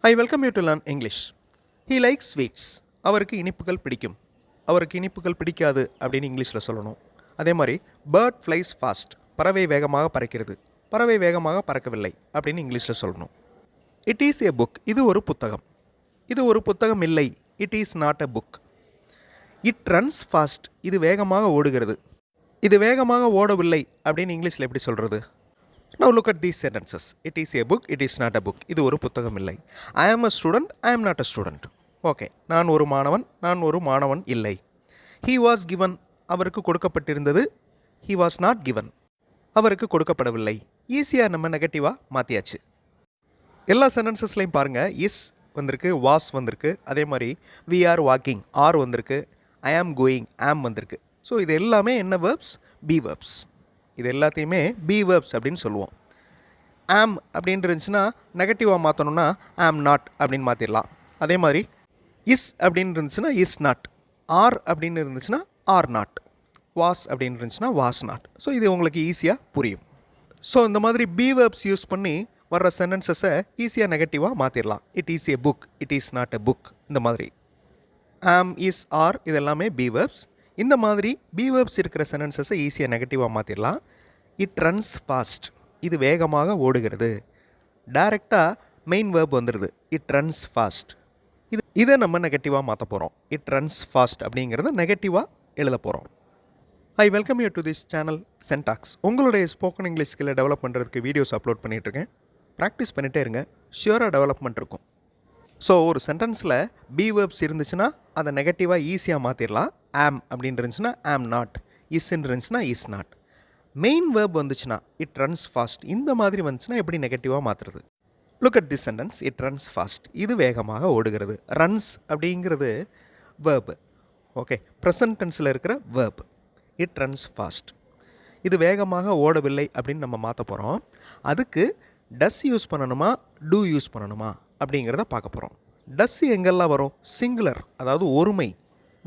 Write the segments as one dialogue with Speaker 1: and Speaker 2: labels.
Speaker 1: I welcome you to learn English. He likes sweets. அவருக்கு இனிப்புகள் பிடிக்கும். அவருக்கு இனிப்புகள் பிடிக்காது அப்படின்னு இங்கிலீஷில் சொல்லணும். அதே மாதிரி பேர்ட் ஃப்ளைஸ் ஃபாஸ்ட். பறவை வேகமாக பறக்கிறது. பறவை வேகமாக பறக்கவில்லை அப்படின்னு இங்கிலீஷில் சொல்லணும். It is a book. இது ஒரு புத்தகம். இது ஒரு புத்தகம் இல்லை. It is not a book. It runs fast. இது வேகமாக ஓடுகிறது. இது வேகமாக ஓடவில்லை அப்படின்னு இங்கிலீஷில் எப்படி சொல்கிறது? Now look at these sentences. It is a book, it is not a book. இது ஒரு புத்தகம் இல்லை. I am a student, I am not a student. Okay, நான் ஒரு மாணவன் இல்லை. He was given, அவருக்கு கொடுக்கப்பட்டிருந்தது. He was not given, அவருக்கு கொடுக்கப்படவில்லை. ஈஸியாக நம்ம நெகட்டிவாக மாற்றியாச்சு. எல்லா சென்டென்சஸ்லையும் பாருங்கள், இஸ் வந்திருக்கு, வாஸ் வந்திருக்கு, அதே மாதிரி we are walking, ஆர் வந்திருக்கு, I am going, am வந்திருக்கு. ஸோ இது எல்லாமே என்ன வேர்ப்ஸ்? B verbs. இது எல்லாத்தையுமே பி வேர்ப்ஸ் அப்படின்னு சொல்லுவோம். ஆம் அப்படின்னு இருந்துச்சுன்னா நெகட்டிவாக மாற்றணும்னா ஆம் நாட் அப்படின்னு மாற்றிடலாம். அதே மாதிரி இஸ் அப்படின்னு இருந்துச்சுன்னா இஸ் நாட், ஆர் அப்படின்னு இருந்துச்சுன்னா ஆர் நாட், வாஸ் அப்படின்னு இருந்துச்சுன்னா வாஸ் நாட். ஸோ இது உங்களுக்கு ஈஸியாக புரியும். ஸோ இந்த மாதிரி பி வேர்ப்ஸ் யூஸ் பண்ணி வர்ற சென்டென்சஸை ஈஸியாக நெகட்டிவாக மாற்றிடலாம். It is a book, it is not a book. இந்த மாதிரி ஆம், இஸ், ஆர் இது எல்லாமே பி வேர்ப்ஸ். இந்த மாதிரி பி வேர்ப்ஸ் இருக்கிற சென்டென்சஸை ஈஸியாக நெகட்டிவாக மாற்றிடலாம். It runs fast. இது வேகமாக ஓடுகிறது. டைரெக்டாக மெயின் வேர்ப் வந்துடுது. It runs fast. இதை நம்ம நெகட்டிவாக மாற்ற போகிறோம். இட் ரன்ஸ் ஃபாஸ்ட் அப்படிங்கிறத நெகட்டிவாக எழுத போகிறோம். I welcome you to this channel சென்டாக்ஸ். உங்களுடைய ஸ்போக்கன் இங்கிலீஷ் ஸ்கில்லை டெவலப் பண்ணுறதுக்கு வீடியோஸ் அப்லோட் பண்ணிகிட்ருக்கேன். ப்ராக்டிஸ் பண்ணிகிட்டே இருங்க, ஷியூராக டெவலப்மெண்ட் இருக்கும். ஸோ ஒரு சென்டென்ஸில் பி வேர்ப்ஸ் இருந்துச்சுன்னா அதை நெகட்டிவாக ஈஸியாக மாற்றிடலாம். ஆம் அப்படின்னு இருந்துச்சுன்னா ஆம் நாட், இஸ்ன்னு இருந்துச்சுன்னா இஸ் நாட். மெயின் வேர்ப் வந்துச்சுன்னா இட் ரன்ஸ் ஃபாஸ்ட். இந்த மாதிரி வந்துச்சுன்னா எப்படி நெகட்டிவாக மாற்றுறது? Look at this sentence. It runs fast. இது வேகமாக ஓடுகிறது. ரன்ஸ் அப்படிங்கிறது வேர்ப். ஓகே, ப்ரெசன்ட் டென்ஸில் இருக்கிற வேர்ப். It runs fast. இது வேகமாக ஓடவில்லை அப்படின்னு நம்ம மாற்ற போகிறோம். அதுக்கு டஸ் யூஸ் பண்ணணுமா, டூ யூஸ் பண்ணணுமா அப்படிங்கிறத பார்க்க போகிறோம். டஸ் எங்கெல்லாம் வரும்? சிங்குலர், அதாவது ஒருமை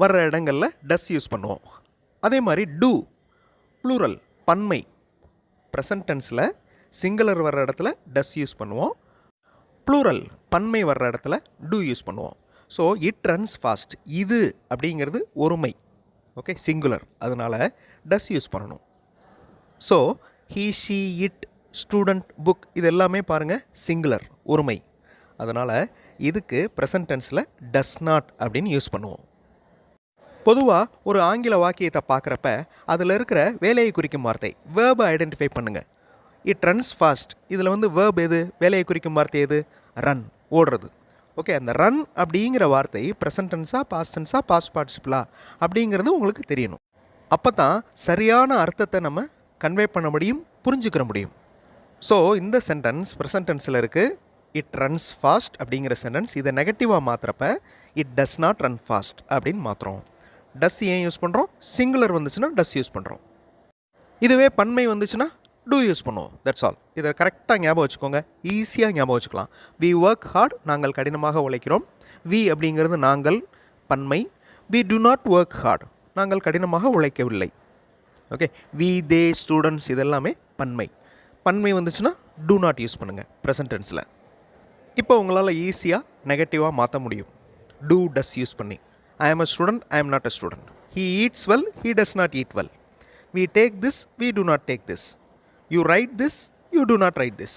Speaker 1: வர்ற இடங்களில் டஸ் யூஸ் பண்ணுவோம். அதே மாதிரி டூ ப்ளூரல், பன்மை. ப்ரெசன்ட் டென்ஸில் சிங்குலர் வர்ற இடத்துல டஸ் யூஸ் பண்ணுவோம். ப்ளூரல் பன்மை வர்ற இடத்துல டூ யூஸ் பண்ணுவோம். So it runs fast. இது அப்படிங்கிறது ஒருமை. ஓகே, சிங்குலர், அதனால் டஸ் யூஸ் பண்ணணும். So he, she, it, student, book இது எல்லாமே பாருங்கள் சிங்குலர், ஒருமை. அதனால் இதுக்கு ப்ரெசன்ட் டென்ஸில் டஸ் நாட் அப்படின்னு யூஸ் பண்ணுவோம். பொதுவாக ஒரு ஆங்கில வாக்கியத்தை பார்க்குறப்ப அதில் இருக்கிற வேலையை குறிக்கும் வார்த்தை வேர்பை ஐடென்டிஃபை பண்ணுங்கள். இட் ரன்ஸ் ஃபாஸ்ட், இதில் வந்து வேர்ப் எது? வேலையை குறிக்கும் வார்த்தை எது? ரன், ஓடுறது. ஓகே, அந்த ரன் அப்படிங்கிற வார்த்தை ப்ரெசன்ட் டென்ஸா, பாஸ்ட் டென்ஸா, பாஸ்ட் பார்ட்டிசிபிளா அப்படிங்கிறது உங்களுக்கு தெரியணும். அப்போ தான் சரியான அர்த்தத்தை நம்ம கன்வே பண்ண முடியும், புரிஞ்சுக்கிற முடியும். ஸோ இந்த சென்டென்ஸ் ப்ரெசன்ட் டென்ஸில் இருக்குது. இட் ரன்ஸ் ஃபாஸ்ட் அப்படிங்கிற சென்டென்ஸ். இதை நெகட்டிவாக மாற்றுறப்ப it does not run fast அப்படின்னு மாற்றுறோம். டஸ் ஏன் யூஸ் பண்ணுறோம்? சிங்குலர் வந்துச்சுன்னா டஸ் யூஸ் பண்ணுறோம். இதுவே பன்மை வந்துச்சுன்னா டூ யூஸ் பண்ணுவோம். That's all. இதை கரெக்டாக ஞாபகம் வச்சுக்கோங்க, ஈஸியாக ஞாபகம் வச்சுக்கலாம். வி ஒர்க் ஹார்ட், நாங்கள் கடினமாக உழைக்கிறோம். வி அப்படிங்கிறது நாங்கள், பன்மை. We do not work hard, நாங்கள் கடினமாக உழைக்கவில்லை. ஓகே, வி, தே, ஸ்டூடெண்ட்ஸ் இதெல்லாமே பன்மை. பன்மை வந்துச்சுன்னா டூ நாட் யூஸ் பண்ணுங்கள் ப்ரெசன்ட் டென்ஸில். இப்போ உங்களால் ஈஸியாக நெகட்டிவாக மாற்ற முடியும் டூ டஸ் யூஸ் பண்ணி. ஐ ஆம் அ student, I am not a student. He eats well, he does not eat well. We take this, we do not take this. You write this, you do not write this.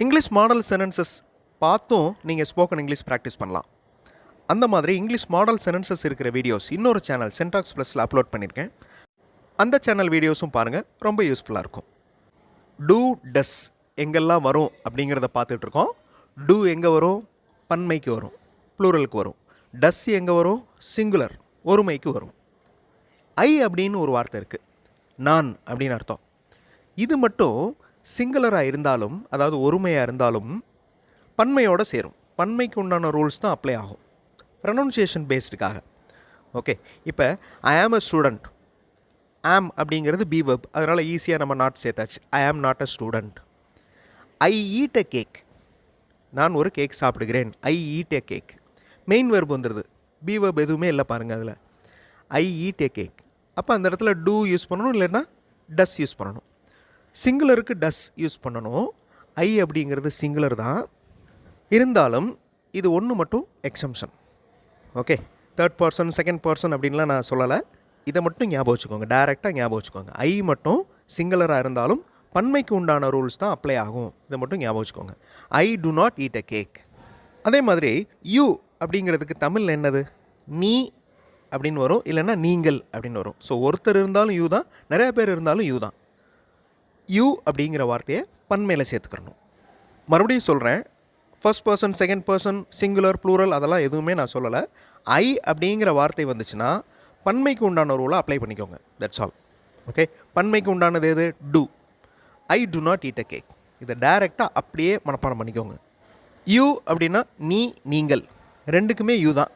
Speaker 1: English model sentences பார்த்தும் நீங்கள் spoken English practice பண்ணலாம். அந்த மாதிரி English model sentences இருக்கிற videos இன்னொரு channel சென்டாக்ஸ் ப்ளஸில் upload பண்ணியிருக்கேன். அந்த சேனல் வீடியோஸும் பாருங்கள், ரொம்ப யூஸ்ஃபுல்லாக இருக்கும். டூ டஸ் எங்கெல்லாம் வரும் அப்படிங்கிறத பார்த்துட்ருக்கோம். டூ எங்கே வரும்? பன்மைக்கு வரும், ப்ளூரலுக்கு வரும். டஸ் எங்கே வரும்? சிங்குலர், ஒருமைக்கு வரும். ஐ அப்படின்னு ஒரு வார்த்தை இருக்குது, நான் அப்படின்னு அர்த்தம். இது மட்டும் சிங்குலராக இருந்தாலும், அதாவது ஒருமையாக இருந்தாலும் பன்மையோடு சேரும். பன்மைக்கு உண்டான ரூல்ஸ் தான் அப்ளை ஆகும், ப்ரொனவுன்சியேஷன் பேஸ்டுக்காக. ஓகே, இப்போ ஐ ஆம் அ ஸ்டூடெண்ட். ஆம் அப்படிங்கிறது பி வெர்ப், அதனால் ஈஸியாக நம்ம நாட் சேர்த்தாச்சு. I am not a student. I eat a cake, நான் ஒரு கேக் சாப்பிடுகிறேன். I eat a cake. Main verb வந்துடுது, பி வெர்ப் எதுவுமே இல்லை பாருங்கள் அதில். I eat a cake. அப்போ அந்த இடத்துல டூ யூஸ் பண்ணணும், இல்லைன்னா டஸ் யூஸ் பண்ணணும். சிங்குலருக்கு டஸ் யூஸ் பண்ணணும். ஐ அப்படிங்கிறது சிங்குலர் தான், இருந்தாலும் இது ஒன்று மட்டும் exemption. Okay, third person second person அப்படின்லாம் நான் சொல்லலை. இதை மட்டும் ஞாபகம் வச்சுக்கோங்க, டைரெக்டாக ஞாபகம் வச்சுக்கோங்க. ஐ மட்டும் சிங்குலராக இருந்தாலும் பன்மைக்கு உண்டான ரூல்ஸ் தான் அப்ளை ஆகும். இதை மட்டும் ஞாபகம் வச்சுக்கோங்க. I do not eat a cake. அதே மாதிரி யூ அப்படிங்கிறதுக்கு தமிழ் என்னது? நீ அப்படின்னு வரும், இல்லைன்னா நீங்கள் அப்படின்னு வரும். ஸோ ஒருத்தர் இருந்தாலும் யூ தான், நிறையா பேர் இருந்தாலும் யூ தான். யூ அப்படிங்கிற வார்த்தையை பன்மையில் சேர்த்துக்கிறணும். மறுபடியும் சொல்கிறேன், first person second person singular plural அதெல்லாம் எதுவுமே நான் சொல்லலை. ஐ அப்படிங்கிற வார்த்தை வந்துச்சுன்னா பன்மைக்கு உண்டான ரூலை அப்ளை பண்ணிக்கோங்க. That's all. ஓகே, பன்மைக்கு உண்டானது எது? To. I do not eat a cake. இதை டைரெக்டாக அப்படியே மனப்பாடம் பண்ணிக்கோங்க. யூ அப்படின்னா நீ நீங்கள் ரெண்டுக்குமே யூ தான்.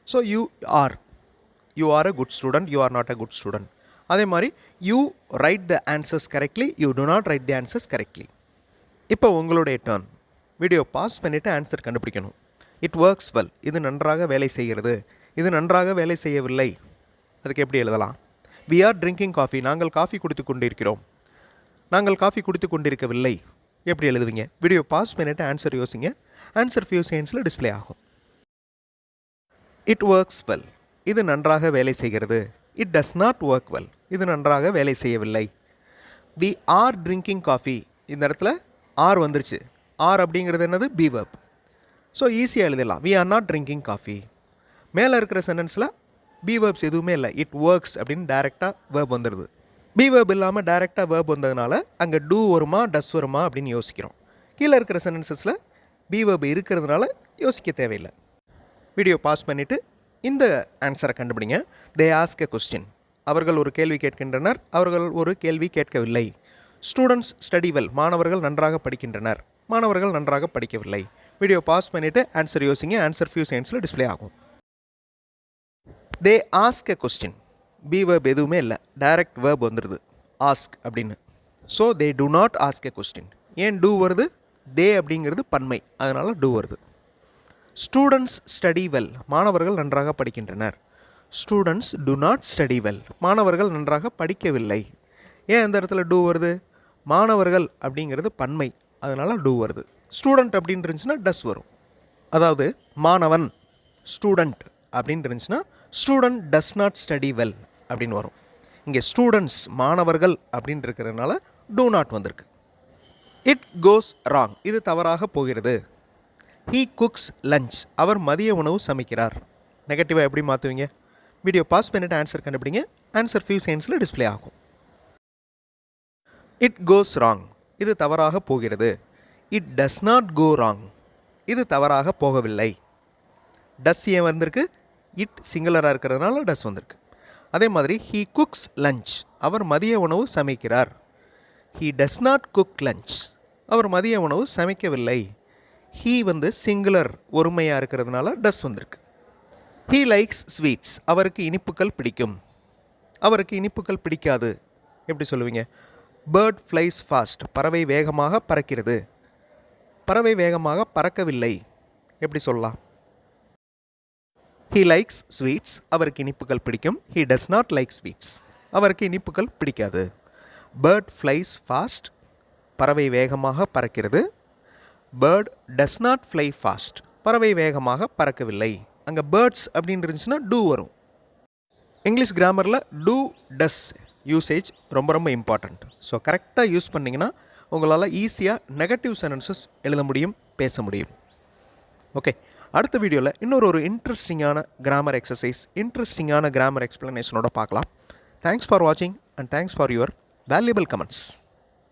Speaker 1: So you are a good student, you are not a good student. அதே மாதிரி you right the answers correctly, you do not right the answers correctly. இப்போ உங்களுடைய டர்ன். வீடியோ பாஸ் பண்ணிவிட்டு ஆன்சர் கண்டுபிடிக்கணும். இட் ஒர்க்ஸ் வெல், இது நன்றாக வேலை செய்கிறது, இது நன்றாக வேலை செய்யவில்லை. அதுக்கு எப்படி எழுதலாம்? வி ஆர் ட்ரிங்கிங் காஃபி, நாங்கள் காஃபி குடித்து கொண்டிருக்கிறோம். நாங்கள் காஃபி குடித்து கொண்டிருக்கவில்லை. எப்படி எழுதுவீங்க? வீடியோ பாஸ் பண்ணிவிட்டு ஆன்சர் யோசிங்க. ஆன்சர் ஃபியூ செகண்ட்ஸில் டிஸ்பிளே ஆகும். இட் ஒர்க்ஸ் வெல், இது நன்றாக வேலை செய்கிறது. It does not work well, இது நன்றாக வேலை செய்யவில்லை. வி ஆர் ட்ரிங்கிங் காஃபி, இந்த இடத்துல ஆர் வந்துருச்சு. ஆர் அப்படிங்கிறது என்னது? B verb. ஸோ ஈஸியாக எழுதிடலாம். We are not drinking coffee. மேலே இருக்கிற சென்டென்ஸில் பி வெர்ப்ஸ் எதுவுமே இல்லை. இட் ஒர்க்ஸ் அப்படின்னு டைரெக்டாக வேர்ப் வந்துடுது. பி வேர்ப் இல்லாமல் டைரெக்டாக வேர்ப் வந்ததுனால அங்கே டூ வருமா டஸ் வருமா அப்படின்னு யோசிக்கிறோம். கீழே இருக்கிற சென்டென்சஸில் பி வேர்ப் இருக்கிறதுனால யோசிக்க தேவையில்லை. வீடியோ பாஸ் பண்ணிவிட்டு இந்த ஆன்சரை கண்டுபிடிங்க. தே ஆஸ்க் எ கொஸ்டின், அவர்கள் ஒரு கேள்வி கேட்கின்றனர், அவர்கள் ஒரு கேள்வி கேட்கவில்லை. ஸ்டூடெண்ட்ஸ் ஸ்டடி வெல், மாணவர்கள் நன்றாக படிக்கின்றனர், மாணவர்கள் நன்றாக படிக்கவில்லை. வீடியோ பாஸ் பண்ணிவிட்டு ஆன்சர் யோசிங்க. ஆன்சர் ஃபியூ செகண்ட்ஸில் டிஸ்பிளே ஆகும். They ask a question, B verb எதுவுமே இல்லை, டைரக்ட் வேர்ப் வந்துடுது ஆஸ்க் அப்படின்னு. So they to not ask a question. ஏன் டூ வருது? தே அப்படிங்கிறது பன்மை, அதனால் டூ வருது. ஸ்டூடெண்ட்ஸ் ஸ்டடி வெல், மாணவர்கள் நன்றாக படிக்கின்றனர். Students do not study well, மாணவர்கள் நன்றாக படிக்கவில்லை. ஏன் அந்த இடத்துல டூ வருது? மாணவர்கள் அப்படிங்கிறது பன்மை, அதனால் டூ வருது. ஸ்டூடெண்ட் அப்படின்னு இருந்துச்சுன்னா டஸ் வரும். அதாவது மாணவன் ஸ்டூடெண்ட் அப்படின்னு இருந்துச்சுன்னா student does not study well அப்படின்னு வரும். இங்கே ஸ்டூடெண்ட்ஸ் மாணவர்கள் அப்படின்னு இருக்கிறதுனால டூ நாட் வந்திருக்கு. இட் கோஸ் ராங், இது தவறாக போகிறது. ஹீ குக்ஸ் லஞ்ச், அவர் மதிய உணவு சமைக்கிறார். நெகட்டிவாக எப்படி மாற்றுவீங்க? வீடியோ பாஸ் பண்ணிட்டு ஆன்சர் கண்டுபிடிங்க. ஆன்சர் ஃபியூ செகண்ட்ஸில் டிஸ்பிளே ஆகும். இட் கோஸ் ராங், இது தவறாக போகிறது. It does not go wrong, இது தவறாக போகவில்லை. டஸ் ஏன் வந்திருக்கு? இட் சிங்குலராக இருக்கிறதுனால டஸ் வந்திருக்கு. அதே மாதிரி ஹீ குக்ஸ் லஞ்ச், அவர் மதிய உணவு சமைக்கிறார். He does not cook lunch, அவர் மதிய உணவு சமைக்கவில்லை. ஹீ சிங்குலர் ஒருமையாக இருக்கிறதுனால டஸ் வந்திருக்கு. ஹீ லைக்ஸ் ஸ்வீட்ஸ், அவருக்கு இனிப்புகள் பிடிக்கும். அவருக்கு இனிப்புகள் பிடிக்காது. எப்படி சொல்லுவீங்க? பேர்ட் ஃப்ளைஸ் ஃபாஸ்ட், பறவை வேகமாக பறக்கிறது. பறவை வேகமாக பறக்கவில்லை. எப்படி சொல்லலாம்? ஹீ லைக்ஸ் ஸ்வீட்ஸ், அவருக்கு இனிப்புகள் பிடிக்கும். He does not like sweets, அவருக்கு இனிப்புகள் பிடிக்காது. பேர்ட் ஃப்ளைஸ் ஃபாஸ்ட், பறவை வேகமாக பறக்கிறது. Bird does not fly fast, பறவை வேகமாக பறக்கவில்லை. அங்கே பேர்ட்ஸ் அப்படின்னு இருந்துச்சுன்னா டூ வரும். இங்கிலீஷ் கிராமரில் டூ டஸ் யூசேஜ் ரொம்ப ரொம்ப இம்பார்ட்டண்ட். ஸோ கரெக்டாக யூஸ் பண்ணிங்கன்னா உங்களால் ஈஸியாக நெகட்டிவ் சென்டென்சஸ் எழுத முடியும், பேச முடியும். ஓகே, அடுத்த வீடியோவில் இன்னொரு இன்ட்ரெஸ்டிங்கான கிராமர் எக்ஸசைஸ், இன்ட்ரெஸ்டிங்கான கிராமர் எக்ஸ்ப்ளனேஷனோட பார்க்கலாம். தேங்க்ஸ் ஃபார் வாட்சிங் and thanks for your valuable comments.